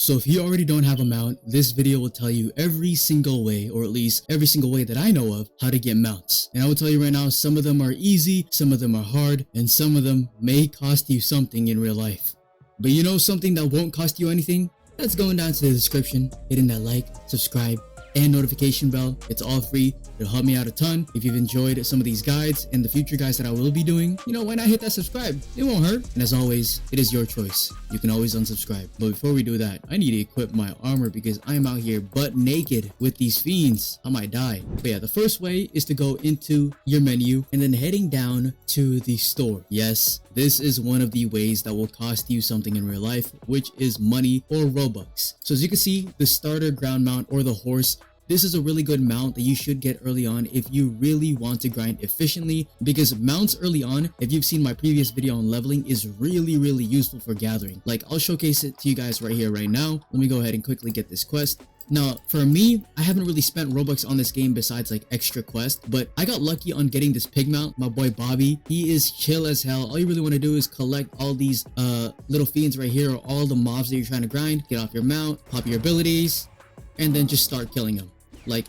So if you already don't have a mount, this video will tell you every single way, or at least every single way that I know of, how to get mounts. And I will tell you right now, some of them are easy, some of them are hard, and some of them may cost you something in real life. But you know something that won't cost you anything? That's going down to the description, hitting that like, subscribe, and notification bell. It's all free. It'll help me out a ton. If you've enjoyed some of these guides and the future guides that I will be doing, you know, why not hit that subscribe? It won't hurt. And as always, it is your choice. You can always unsubscribe. But before we do that, I need to equip my armor because I'm out here butt naked with these fiends. I might die. But yeah, the first way is to go into your menu and then heading down to the store. Yes, this is one of the ways that will cost you something in real life, which is money or Robux. So as you can see, the starter ground mount or the horse, this is a really good mount that you should get early on if you really want to grind efficiently, because mounts early on, if you've seen my previous video on leveling, is really useful for gathering. Like, I'll showcase it to you guys right here, right now. Let me go ahead and quickly get this quest. Now, for me, I haven't really spent Robux on this game besides like extra quest, but I got lucky on getting this pig mount. My boy Bobby, he is chill as hell. All you really want to do is collect all these little fiends right here, or all the mobs that you're trying to grind, get off your mount, pop your abilities, and then just start killing them. Like,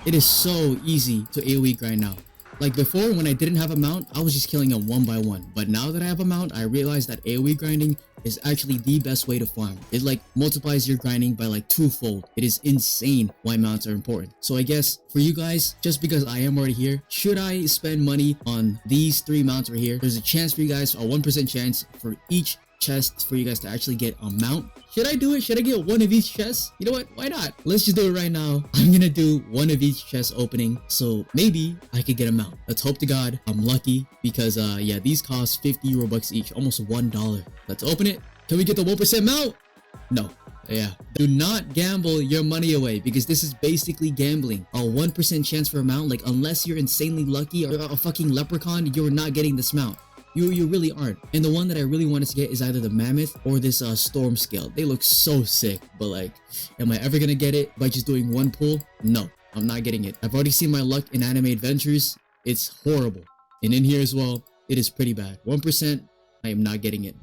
it is so easy to AoE grind now. Like before, when I didn't have a mount, I was just killing them one by one. But now that I have a mount, I realized that AoE grinding is actually the best way to farm. It like multiplies your grinding by like twofold. It is insane why mounts are important. So I guess for you guys, just because I am already here, should I spend money on these 3 mounts right here? There's a chance for you guys, a 1% chance for each chest for you guys to actually get a mount. Should I do it? Should I get one of each chest? You know what? Why not? Let's just do it right now. I'm gonna do one of each chest opening, so maybe I could get a mount. Let's hope to God I'm lucky, because yeah, these cost 50 Robux each, almost $1. Let's open it. Can we get the 1% mount? No. Yeah, do not gamble your money away, because this is basically gambling. A 1% chance for a mount, like unless you're insanely lucky or a fucking leprechaun, you're not getting this mount. You really aren't. And the one that I really wanted to get is either the mammoth or this storm scale. They look so sick, but like, am I ever gonna get it by just doing one pull? No, I'm not getting it. I've already seen my luck in Anime Adventures. It's horrible. And in here as well, it is pretty bad. 1%, I am not getting it.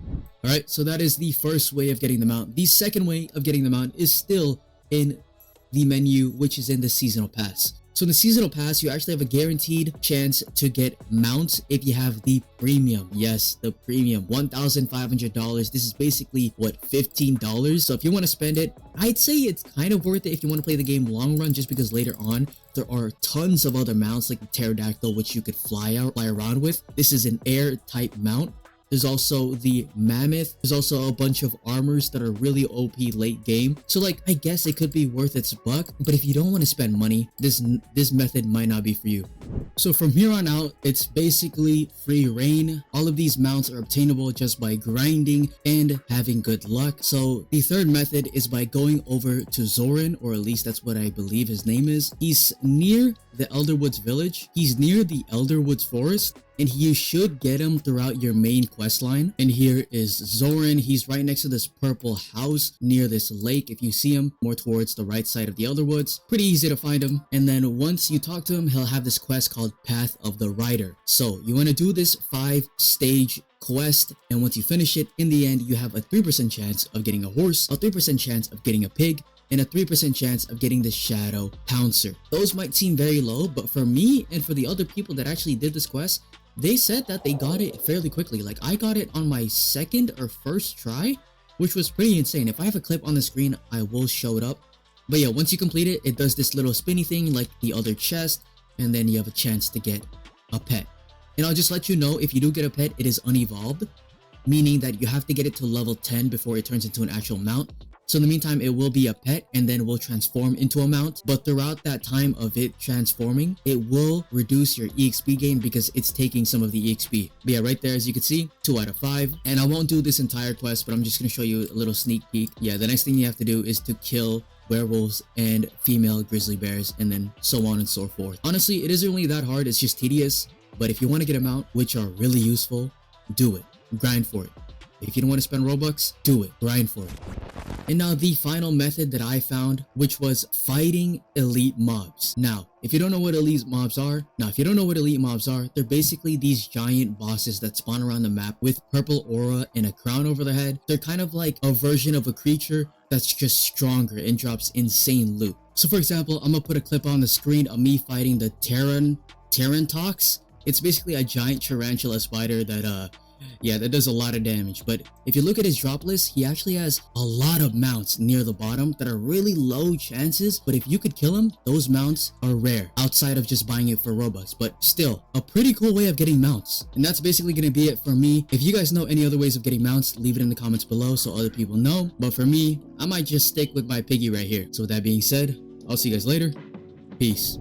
Alright, so that is the first way of getting the mount. The second way of getting the mount is still in the menu, which is in the seasonal pass. So in the seasonal pass, you actually have a guaranteed chance to get mounts if you have the premium. Yes, the premium, $1,500. This is basically what, $15. So if you want to spend it, I'd say it's kind of worth it if you want to play the game long run, just because later on there are tons of other mounts like the pterodactyl, which you could fly around with. This is an air type mount. There's also the mammoth. There's also a bunch of armors that are really OP late game. So like, I guess it could be worth its buck, but if you don't want to spend money, this method might not be for you. So from here on out, it's basically free reign. All of these mounts are obtainable just by grinding and having good luck. So the third method is by going over to Zoran, or at least that's what I believe his name is. He's near the Elderwoods village. He's near the Elderwoods forest, and you should get him throughout your main quest line. And here is Zoran. He's right next to this purple house near this lake. If you see him more towards the right side of the Elderwoods, pretty easy to find him. And then once you talk to him, he'll have this quest called Path of the Rider. So you want to do this 5-stage quest, and once you finish it, in the end you have a 3% chance of getting a horse, a 3% chance of getting a pig, and a 3% chance of getting the Shadow Pouncer. Those might seem very low, but for me and for the other people that actually did this quest, they said that they got it fairly quickly. Like, I got it on my second or first try, which was pretty insane. If I have a clip on the screen, I will show it up. But yeah, once you complete it, it does this little spinny thing like the other chest, and then you have a chance to get a pet. And I'll just let you know, if you do get a pet, it is unevolved, meaning that you have to get it to level 10 before it turns into an actual mount. So in the meantime, it will be a pet and then will transform into a mount. But throughout that time of it transforming, it will reduce your EXP gain because it's taking some of the EXP. But yeah, right there, as you can see, 2 out of 5. And I won't do this entire quest, but I'm just going to show you a little sneak peek. Yeah, the next thing you have to do is to kill werewolves and female grizzly bears, and then so on and so forth. Honestly, it isn't really that hard. It's just tedious. But if you want to get a mount, which are really useful, do it. Grind for it. If you don't want to spend Robux, do it. Grind for it. And now the final method that I found, which was fighting elite mobs. Now, if you don't know what elite mobs are, they're basically these giant bosses that spawn around the map with purple aura and a crown over their head. They're kind of like a version of a creature that's just stronger and drops insane loot. So for example, I'm gonna put a clip on the screen of me fighting the Tarantox. It's basically a giant tarantula spider that that does a lot of damage. But if you look at his drop list, he actually has a lot of mounts near the bottom that are really low chances, but if you could kill him, those mounts are rare outside of just buying it for Robux. But still, a pretty cool way of getting mounts. And that's basically gonna be it for me. If you guys know any other ways of getting mounts, leave it in the comments below so other people know. But for me, I might just stick with my piggy right here. So with that being said, I'll see you guys later. Peace.